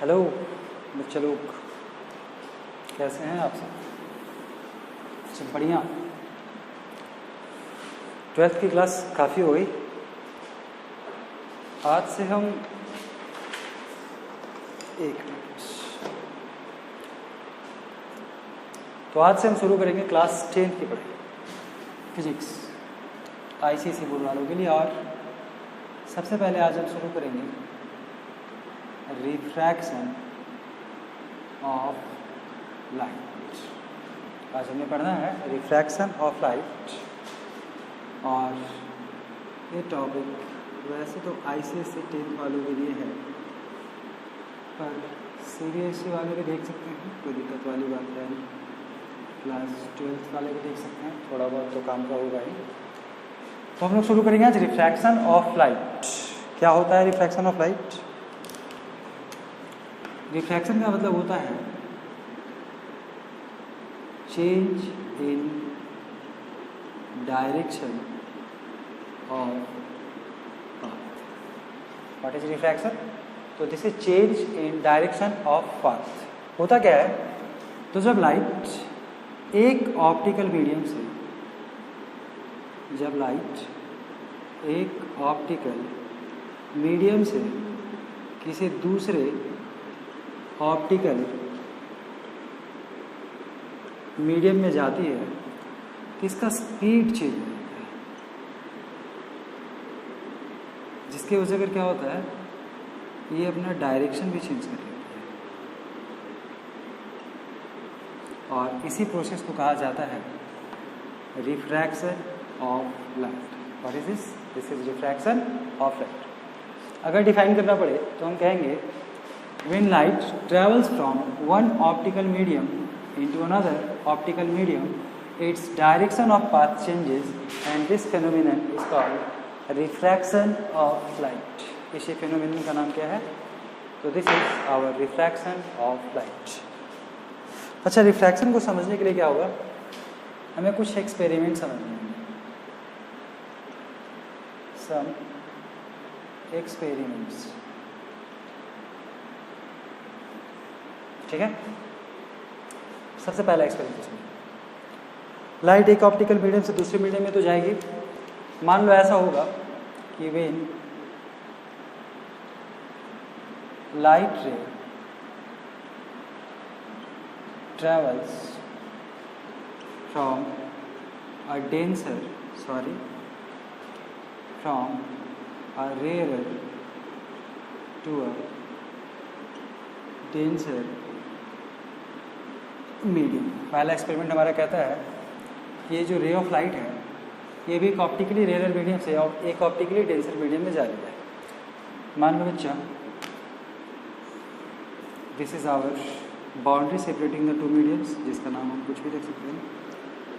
Hello बच्चे लोग, कैसे हैं आप सब? सब बढ़िया। 12th की क्लास काफ़ी हो गई। आज से हम आज से हम शुरू करेंगे क्लास 10th की पढ़ाई, फिजिक्स, आईसीएसई बोर्ड वालों के लिए। और सबसे पहले आज हम शुरू करेंगे रिफ्रैक्शन ऑफ लाइट। आज हमें पढ़ना है रिफ्रैक्शन ऑफ लाइट। और ये टॉपिक वैसे तो आईसीएसई 10th वालों के लिए है, पर सीबीएसई वाले भी देख सकते हैं, कोई दिक्कत वाली बात है नहीं। क्लास 12th वाले भी देख सकते हैं, थोड़ा बहुत तो काम का होगा ही। तो हम लोग शुरू करेंगे आज रिफ्रैक्शन ऑफ लाइट। क्या होता है रिफ्रैक्शन ऑफ लाइट? रिफ्रैक्शन का मतलब होता है change in direction of path. What is refraction? तो this is change in direction of path. होता क्या है, तो जब लाइट एक ऑप्टिकल मीडियम से किसी दूसरे ऑप्टिकल मीडियम में जाती है तो इसका स्पीड चेंज होता है, जिसके वजह से क्या होता है, ये अपना डायरेक्शन भी चेंज कर लेती है। और इसी प्रोसेस को कहा जाता है refraction of light. What is this? This is refraction of light. अगर डिफाइन करना पड़े तो हम कहेंगे when light travels from one optical medium into another optical medium, its direction of path changes, and this phenomenon is called refraction of light. इसी phenomenon का नाम क्या है? तो this is our refraction of light. अच्छा, refraction को समझने के लिए क्या होगा, हमें कुछ एक्सपेरिमेंट समझने होंगे। सम एक्सपेरिमेंट्स, ठीक है। सबसे पहला एक्सपेरिमेंट सुनिए। लाइट एक ऑप्टिकल मीडियम से दूसरे मीडियम में तो जाएगी। मान लो ऐसा होगा कि when light ray travels from a rarer to a denser medium. पहला एक्सपेरिमेंट हमारा कहता है कि ये जो रे ऑफ लाइट है ये भी एक ऑप्टिकली रेयर मीडियम से एक ऑप्टिकली डेंसर मीडियम में जा रही है। मान लो बच्चा, this is our boundary separating the two mediums, जिसका नाम हम कुछ भी देख सकते हैं।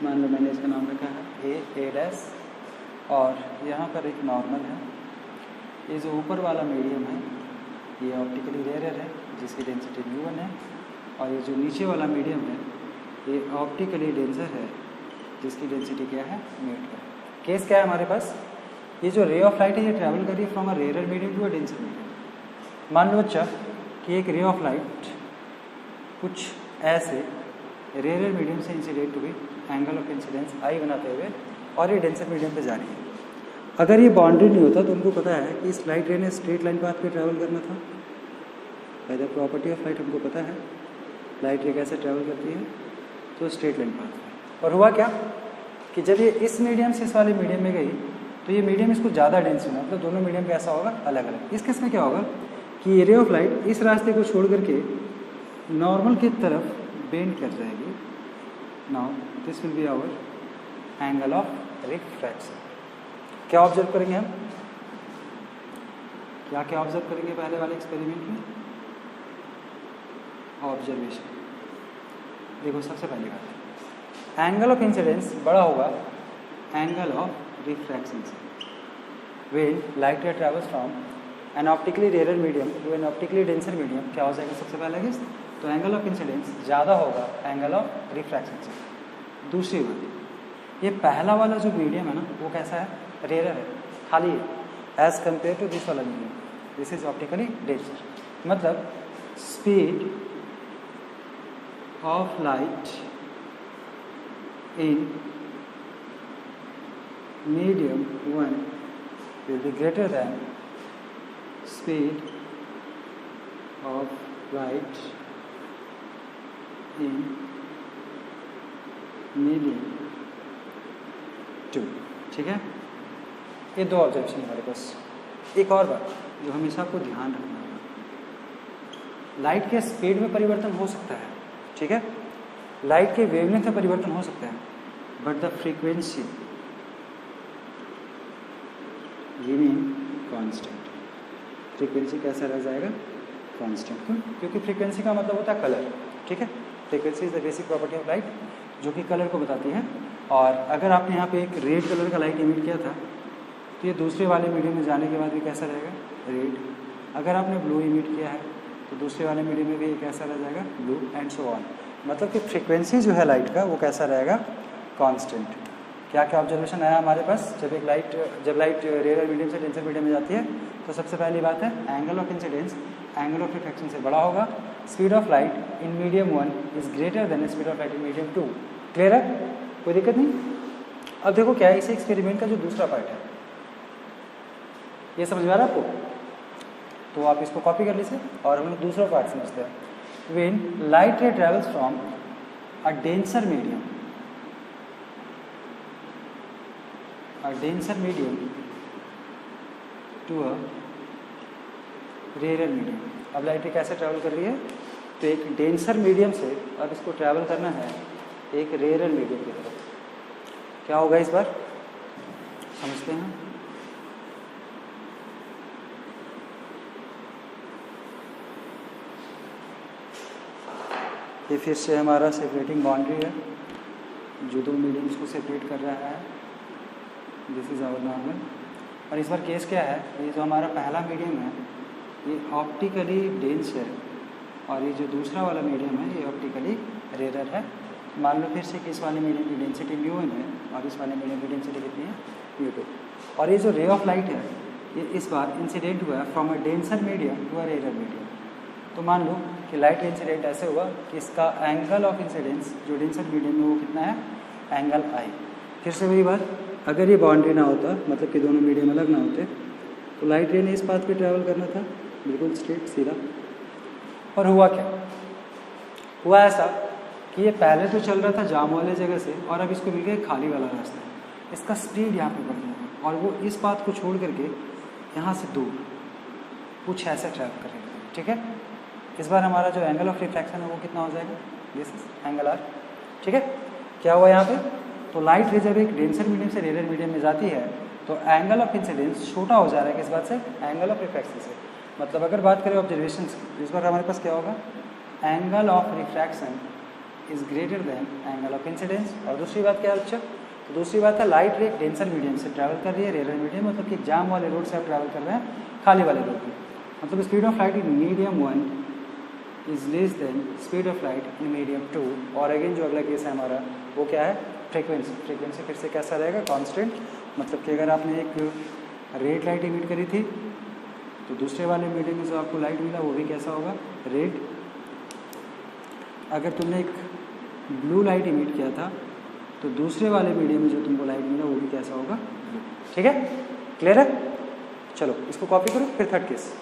मान लो मैंने इसका नाम रखा है ए डैश, और यहाँ पर एक नॉर्मल है। ये जो ऊपर वाला मीडियम है ये ऑप्टिकली रेयर है, जिसकी डेंसिटी μ1 है, और ये जो नीचे वाला मीडियम है ये ऑप्टिकली डेंसर है, जिसकी डेंसिटी क्या है, μ2 है। केस क्या है हमारे पास, ये जो रे ऑफ लाइट है ये ट्रैवल कर रही है from a rare medium to a denser medium. मान लो बच्चा कि एक रे ऑफ लाइट कुछ ऐसे रेयर मीडियम से इंसिडेंट हुई, एंगल ऑफ इंसिडेंस आई बनाते हुए, और ये डेंसर मीडियम पे जा रही है। अगर ये बाउंड्री नहीं होता तो उनको पता है कि इस लाइट रे ने स्ट्रेट लाइन पाथ पे ट्रैवल करना था। By the property of light हमको पता है लाइट रे कैसे ट्रैवल करती है, तो स्ट्रेट लाइन पाथ पे। और हुआ क्या कि जब ये इस मीडियम से इस वाले मीडियम में गई तो ये मीडियम इसको ज़्यादा डेंस होना, मतलब दोनों मीडियम का ऐसा होगा अलग अलग। इस केस में क्या होगा कि ये रे ऑफ लाइट इस रास्ते को छोड़ करके नॉर्मल की तरफ बेंड कर जाएगी। Now this will be hour angle of refraction. क्या ऑब्जर्व करेंगे हम, क्या ऑब्जर्व करेंगे पहले वाले एक्सपेरिमेंट में? ऑब्जर्वेशन। देखो, सबसे पहले बात, एंगल ऑफ इंसिडेंस बड़ा होगा एंगल ऑफ रिफ्रैक्शन से। When light ray travels from an optically rare medium to an optically denser medium, क्या हो जाएगा सबसे पहले गेस, तो एंगल ऑफ इंसिडेंस ज़्यादा होगा एंगल ऑफ रिफ्रैक्शन से। दूसरी बात, ये पहला वाला जो मीडियम है ना वो कैसा है, रेयर है, खाली है, एज कम्पेयर टू दिस वाला medium, this is optically denser. मतलब speed of light in medium 1 will be greater than speed of light in medium 2. ठीक है, ये दो ऑब्जर्वेशन हमारे पास. एक और बात जो हमेशा आपको ध्यान रखना होगा, लाइट के स्पीड में परिवर्तन हो सकता है, ठीक है, लाइट के वेवलेंथ में परिवर्तन हो सकता है, but the frequency remain constant. Frequency कैसा रह जाएगा? कांस्टेंट. क्यों? क्योंकि फ्रीक्वेंसी का मतलब होता है कलर. ठीक है, frequency is the basic property of light, जो कि कलर को बताती है. और अगर आपने यहाँ पे एक रेड कलर का लाइट इमिट किया था तो ये दूसरे वाले मीडियम में जाने के बाद भी कैसा रहेगा? रेड. अगर आपने ब्लू इमिट किया है तो दूसरे वाले मीडियम में भी ये कैसा रह जाएगा? Blue, and so on. मतलब कि फ्रीक्वेंसी जो है लाइट का वो कैसा रहेगा? कांस्टेंट. क्या क्या ऑब्जर्वेशन आया हमारे पास? जब लाइट रेयर मीडियम से डेंसर मीडियम में जाती है तो सबसे पहली बात है angle of incidence angle of refraction से बड़ा होगा. Speed of light in medium 1 is greater than speed of light in medium 2. Clear है? कोई दिक्कत नहीं. अब देखो क्या है इस एक्सपेरिमेंट का जो दूसरा पार्ट है, ये समझ में आ रहा है आपको? तो आप इसको कॉपी कर लीजिए और हम लोग दूसरा पार्ट समझते हैं. When light ray travels from a denser medium to a rare medium. अब लाइट रे कैसे ट्रैवल कर रही है? तो एक डेंसर मीडियम से अब इसको ट्रैवल करना है एक रेयर मीडियम की तरफ. क्या होगा इस बार? समझते हैं. ये फिर से हमारा सेपरेटिंग बाउंड्री है जो दो मीडियम्स को सेपरेट कर रहा है. This is our normal. और इस बार केस क्या है? ये जो हमारा पहला मीडियम है ये ऑप्टिकली डेंस है और ये जो दूसरा वाला मीडियम है ये ऑप्टिकली रेयर है. मान लो फिर से कि इस वाले मीडियम की डेंसिटी μ1 है और इस वाले मीडियम की डेंसिटी कितनी है? μ2. और ये जो रे ऑफ लाइट है ये इस बार इंसिडेंट हुआ है from a denser medium to a rare medium. तो मान लो कि लाइट इंसिडेंट ऐसे हुआ कि इसका एंगल ऑफ इंसिडेंस जो डेंसर मीडियम में वो कितना है? एंगल आई. फिर से वही बात, अगर ये बाउंड्री ना होता, मतलब कि दोनों मीडियम अलग ना होते, तो लाइट रे ने इस पाथ पे ट्रैवल करना था बिल्कुल स्ट्रेट सीधा. और हुआ क्या? हुआ ऐसा कि ये पहले तो चल रहा था जाम वाले जगह से और अब इसको मिल गया खाली वाला रास्ता. इसका स्पीड यहाँ पे बढ़ जाएगा और वो इस पाथ को छोड़ करके यहाँ से दूर कुछ ऐसा ट्रैवल करेगा. ठीक है, इस बार हमारा जो एंगल ऑफ रिफ्रैक्शन है वो कितना हो जाएगा? This is angle r. ठीक है, क्या हुआ यहाँ पे? तो लाइट रे जब एक डेंसर मीडियम से रेयर मीडियम में जाती है तो एंगल ऑफ इंसिडेंस छोटा हो जा रहा है. किस बात से? एंगल ऑफ रिफ्रैक्शन से. मतलब अगर बात करें ऑब्जर्वेशन की, इस बार हमारे पास क्या होगा? Angle of refraction is greater than angle of incidence. और दूसरी बात क्या है बच्चों? तो दूसरी बात है लाइट रे डेंसर मीडियम से ट्रैवल कर रही है रेयर मीडियम, मतलब कि जाम वाले रोड से आप ट्रैवल कर रहे हैं खाली वाले रोड में. मतलब speed of light in medium 1 is less than speed of light in medium 2. और अगेन जो अगला केस है हमारा वो क्या है? फ्रीक्वेंसी. फ्रीक्वेंसी फिर से कैसा रहेगा? कांस्टेंट. मतलब कि अगर आपने एक रेड लाइट इमिट करी थी तो दूसरे वाले मीडियम में जो आपको लाइट मिला वो भी कैसा होगा? रेड. अगर तुमने एक ब्लू लाइट इमिट किया था तो दूसरे वाले मीडियम में जो तुमको लाइट मिला वो भी कैसा होगा? ब्लू. ठीक है, क्लियर है? चलो इसको कॉपी करो. फिर थर्ड केस.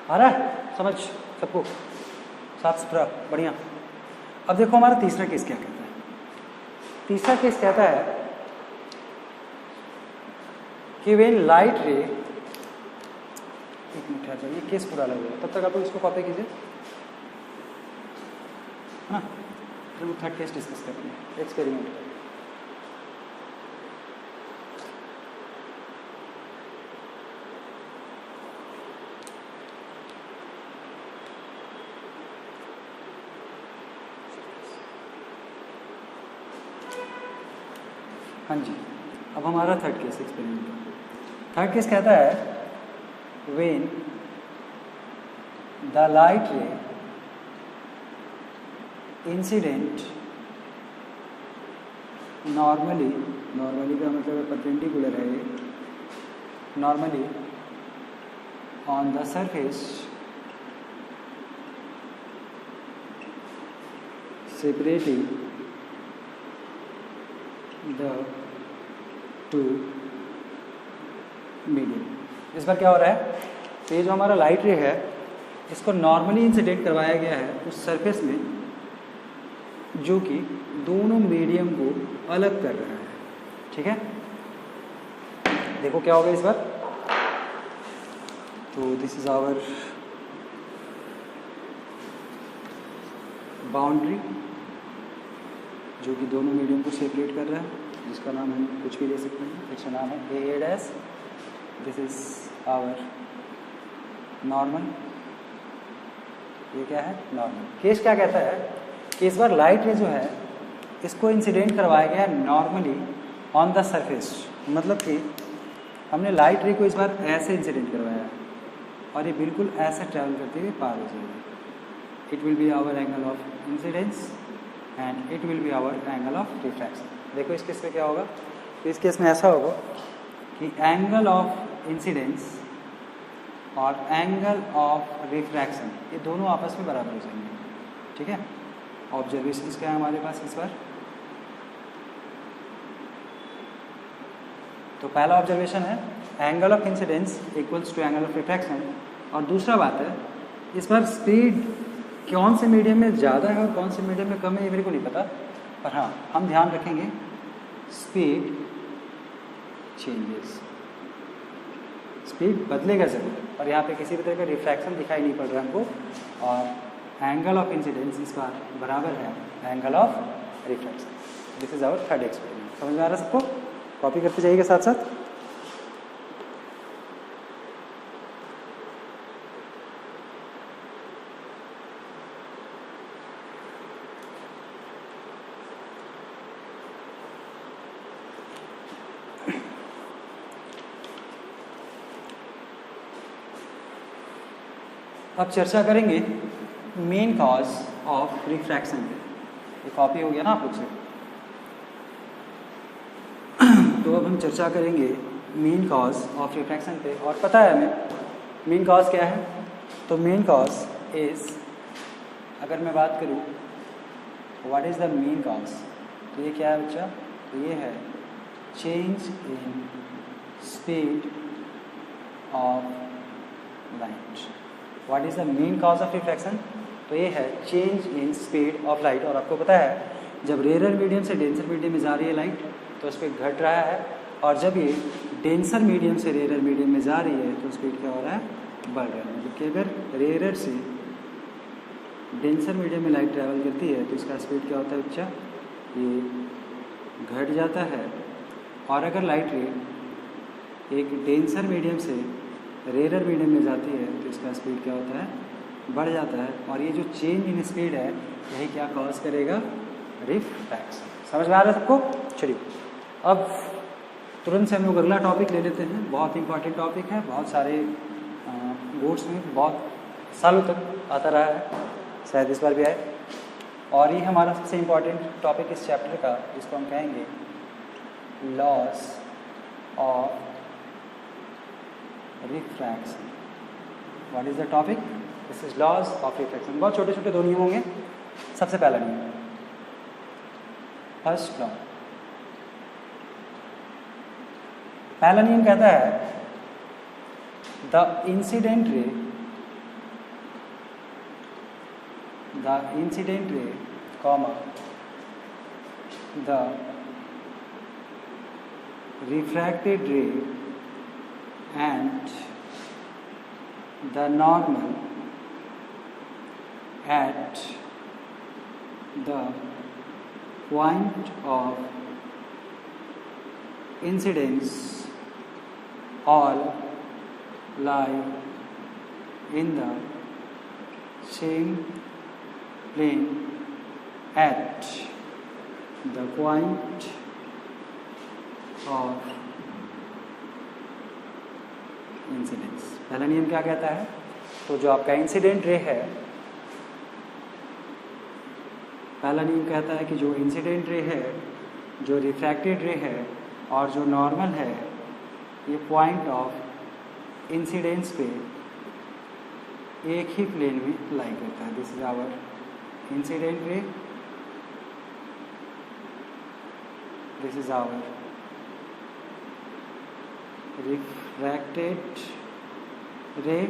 आ रहा है समझ सबको? साफ सुथरा बढ़िया. अब देखो हमारा तीसरा केस क्या कहता है. तीसरा केस कहता है कि व्हेन लाइट रे, एक मिनट ठहर जाइए, ये केस पूरा लग गया, तब तक आप लोग इसको कॉपी कीजिए, है ना? फिर वो थर्ड केस डिस्कस करेंगे एक्सपेरिमेंट. हाँ जी, अब हमारा थर्ड केस एक्सपेरिमेंट का. थर्ड केस कहता है when the light ray incident normally normally का मतलब है परपेंडिकुलर है ये, normally on the surface separating the to medium. इस बार क्या हो रहा है, तो ये जो हमारा लाइट रे है इसको नॉर्मली इंसिडेंट करवाया गया है उस सरफेस में जो कि दोनों मीडियम को अलग कर रहा है। ठीक है, देखो क्या होगा इस बार, तो दिस इज आवर बाउंड्री जो कि दोनों मीडियम को सेपरेट कर रहा है, जिसका नाम हम कुछ भी ले सकते हैं। इसका नाम है A dash, this is our normal, ये क्या है नॉर्मल। केस क्या कहता है कि इस बार लाइट रे जो है इसको इंसिडेंट करवाया गया नॉर्मली ऑन द सरफेस, मतलब कि हमने लाइट रे को इस बार ऐसे इंसिडेंट करवाया है और ये बिल्कुल ऐसे ट्रैवल करते हुए पार हो जाएगी। It will be hour angle of incidence and it will be hour angle of refraction. देखो इस केस में क्या होगा, तो इस केस में ऐसा होगा कि एंगल ऑफ इंसिडेंस और एंगल ऑफ रिफ्रैक्शन ये दोनों आपस में बराबर हो जाएंगे। ठीक है, ऑब्जर्वेशंस क्या है हमारे पास इस बार, तो पहला ऑब्जर्वेशन है angle of incidence equals to angle of refraction, और दूसरा बात है इस बार स्पीड कौन से मीडियम में ज़्यादा है और कौन से मीडियम में कम है ये मेरे को नहीं पता, पर हाँ हम ध्यान रखेंगे स्पीड चेंजेस, स्पीड बदलेगा ज़रूर, और यहाँ पे किसी भी तरह का रिफ्रैक्शन दिखाई नहीं पड़ रहा हमको, और एंगल ऑफ इंसिडेंस इस बार बराबर है angle of refraction. This is our third experiment. समझ में आ रहा है सबको, कॉपी करते जाइएगा साथ साथ। अब चर्चा करेंगे मेन कॉज ऑफ रिफ्रैक्शन पे। ये कॉपी हो गया ना आप लोग से, तो अब हम चर्चा करेंगे मेन कॉज ऑफ रिफ्रैक्शन पे। और पता है हमें मेन कॉज क्या है, तो मेन कॉज इज, अगर मैं बात करूँ what is the main cause, तो ये क्या है बच्चा, तो ये है change in speed of light. What is the main cause of refraction, तो ये है change in speed of light. और आपको पता है जब रेयर मीडियम से डेंसर मीडियम में जा रही है लाइट तो स्पीड घट रहा है, और जब ये डेंसर मीडियम से रेयर मीडियम में जा रही है तो स्पीड क्या हो रहा है, बढ़ रहा है। जबकि अगर रेयर से डेंसर मीडियम में लाइट ट्रैवल करती है तो इसका स्पीड क्या होता है बच्चा, ये घट जाता है। और अगर लाइट रे एक डेंसर मीडियम से रेयर मीडियम में जाती है तो इसका स्पीड क्या होता है, बढ़ जाता है। और ये जो चेंज इन स्पीड है यही क्या कॉज करेगा, रिफ्रैक्शन। समझ में आ रहा है सबको। चलिए अब तुरंत से हम लोग अगला टॉपिक ले लेते हैं। बहुत इंपॉर्टेंट टॉपिक है, बहुत सारे बोर्ड्स में बहुत सालों तक आता रहा है, शायद इस बार भी आए। और ये हमारा सबसे इम्पॉर्टेंट टॉपिक इस चैप्टर का, जिसको हम कहेंगे loss of refraction. What is the topic, this is loss of refraction. बहुत छोटे छोटे दो नियम होंगे। सबसे पहला नियम, फर्स्ट लॉ, पहला नियम कहता है the incident ray comma the refracted रे and the normal at the point of incidence all lie in the same plane at the point of incidence. पहला नियम क्या कहता है, तो जो आपका इंसिडेंट रे है, पहला नियम कहता है कि जो इंसिडेंट रे है, जो रिफ्रैक्टेड रे है, और जो नॉर्मल है ये पॉइंट ऑफ इंसिडेंस पे एक ही प्लेन में लाई करता है. This is our incident ray, this is our refracted ray,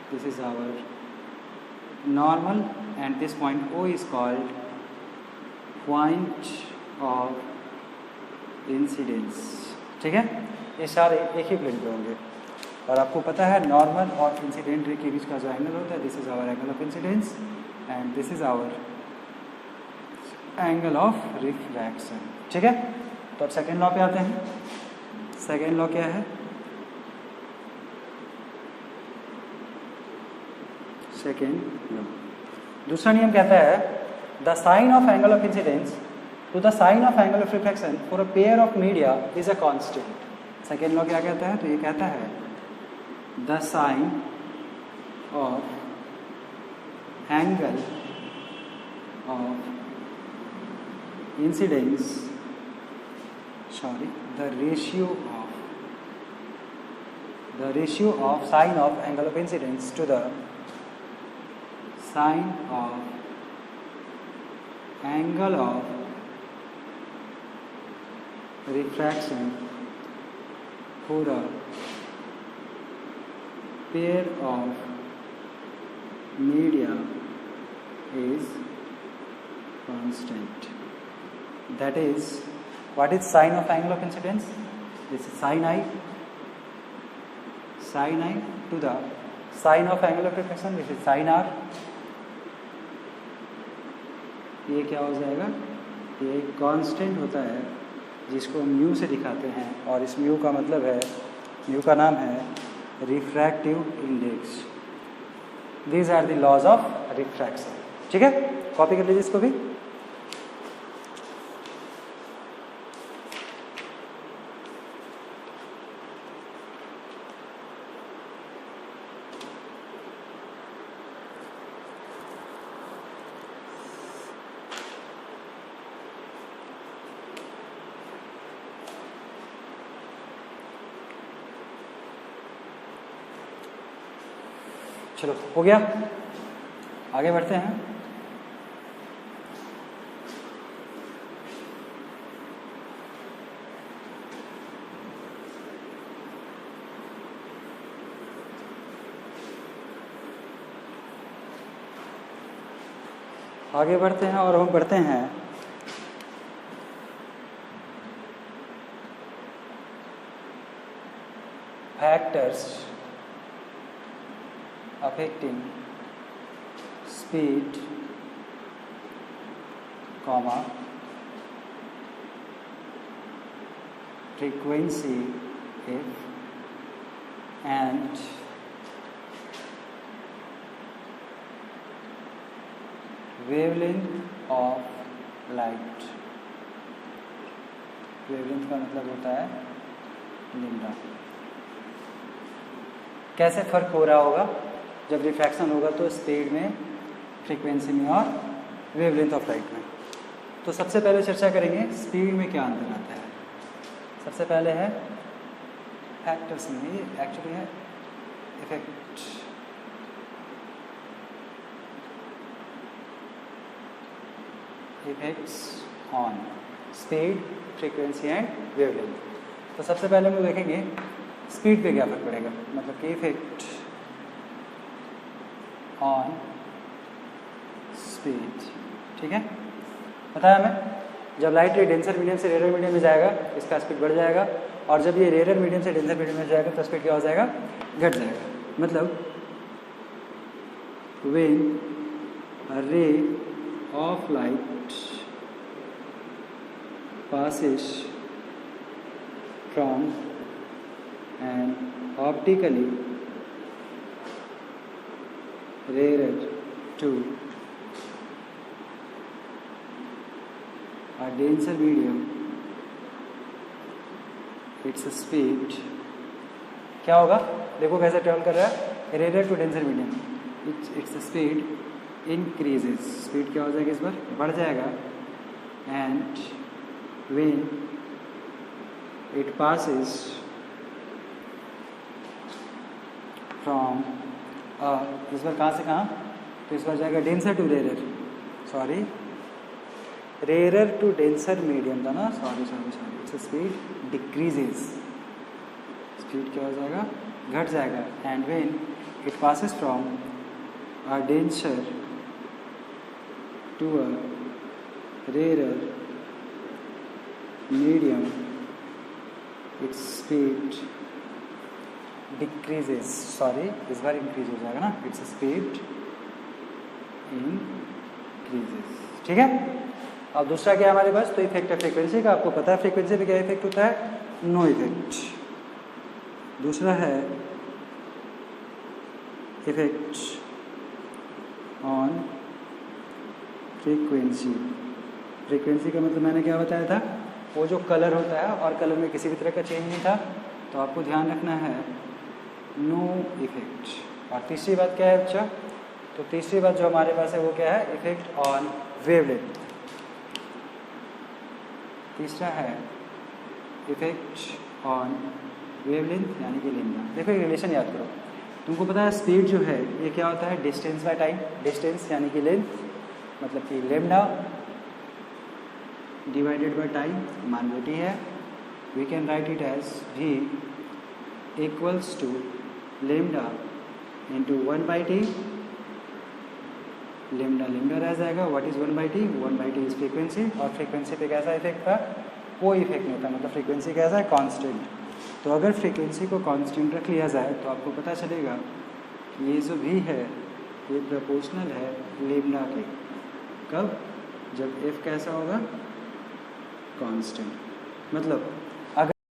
this is our normal, and this point O is called point of incidence. ठीक है, ये सारे एक ही प्लेन पे होंगे. और आपको पता है नॉर्मल और इंसिडेंट रे के बीच का जो एंगल होता है, this is hour angle of incidence and this is hour angle of refraction. ठीक है, तो अब सेकेंड लॉ पे आते हैं. सेकेंड लॉ क्या है? सेकेंड लॉ, दूसरा नियम कहता है the sine of angle of incidence to the sine of angle of reflection for a pair of media is a constant. Second law क्या कहता है? तो ये कहता है the sine of angle of incidence, the ratio of sine of angle of incidence to the sine of angle of refraction for a pair of media is constant. That is, what is sine of angle of incidence? This is sin I to the sine of angle of reflection, this is sin R. ये क्या हो जाएगा? ये एक constant होता है जिसको mu से दिखाते हैं, और इस म्यू का मतलब है, म्यू का नाम है refractive index. These are the laws of refraction. ठीक है, कॉपी कर लीजिए इसको भी. चलो हो गया, आगे बढ़ते हैं. आगे बढ़ते हैं और हम बढ़ते हैं factors affecting speed, frequency f and wavelength of light. wavelength का मतलब होता है लैम्डा. कैसे फर्क हो रहा होगा जब रिफ्रैक्शन होगा? तो स्पीड में, फ्रीक्वेंसी में और वेवलेंथ ऑफ लाइट में. तो सबसे पहले चर्चा करेंगे स्पीड में क्या अंतर आता है. सबसे पहले है फैक्टर्स में, ये एक्चुअली है effect. Effects on speed, frequency and wavelength. तो सबसे पहले हम लोग देखेंगे स्पीड पे क्या फर्क पड़ेगा, मतलब कि इफेक्ट ऑन स्पीड. ठीक है, बताया हमें जब लाइट रे डेंसर मीडियम से रेयर मीडियम में जाएगा इसका स्पीड बढ़ जाएगा, और जब ये रेयर मीडियम से डेंसर मीडियम में जाएगा तो स्पीड क्या हो जाएगा? घट जाएगा. मतलब when a ray of light passes from an optically rarer to a denser medium, its speed क्या होगा? देखो कैसे ट्रेवल कर रहा है, rare to denser medium, its speed increases. Speed क्या हो जाएगा? इस बार बढ़ जाएगा. And when it passes from इस बार कहाँ से कहाँ, तो इस बार जाएगा denser to rare, sorry rare to denser medium था ना, sorry its speed decreases, speed क्या हो जाएगा, घट जाएगा। And when it passes from a denser to a rare medium its speed decreases, sorry इस बार इंक्रीज हो जाएगा ना, इट्स स्पीड इंक्रीजेज। ठीक है, अब दूसरा क्या है हमारे पास, तो इफेक्ट है फ्रीक्वेंसी का। आपको पता है फ्रीक्वेंसी पे क्या इफेक्ट होता है, नो इफेक्ट। दूसरा है इफेक्ट ऑन फ्रीक्वेंसी। फ्रीक्वेंसी का मतलब मैंने क्या बताया था, वो जो कलर होता है और कलर में किसी भी तरह का चेंज नहीं था, तो आपको ध्यान रखना है नो इफेक्ट। और तीसरी बात क्या है बच्चा, तो तीसरी बात जो हमारे पास है वो क्या है, इफेक्ट ऑन वेवलेंथ। तीसरा है इफेक्ट ऑन वेवलेंथ यानी कि लेम्डा। देखो एक रिलेशन याद करो, तुमको पता है स्पीड जो है ये क्या होता है, डिस्टेंस बाय टाइम। डिस्टेंस यानी कि लेंथ, मतलब कि लेम्डा डिवाइडेड बाय टाइम, मान लो t है, we can write it as v equals to lambda into 1/t। Lambda रह जाएगा, what is 1/t, 1/t is frequency. और फ्रीक्वेंसी पे कैसा इफेक्ट था, कोई इफेक्ट नहीं होता, मतलब फ्रीक्वेंसी कैसा है, कांस्टेंट। तो अगर फ्रीक्वेंसी को कांस्टेंट रख लिया जाए तो आपको पता चलेगा कि ये जो v है ये प्रोपोर्शनल है लेम्डा के। कब, जब f कैसा होगा, कांस्टेंट। मतलब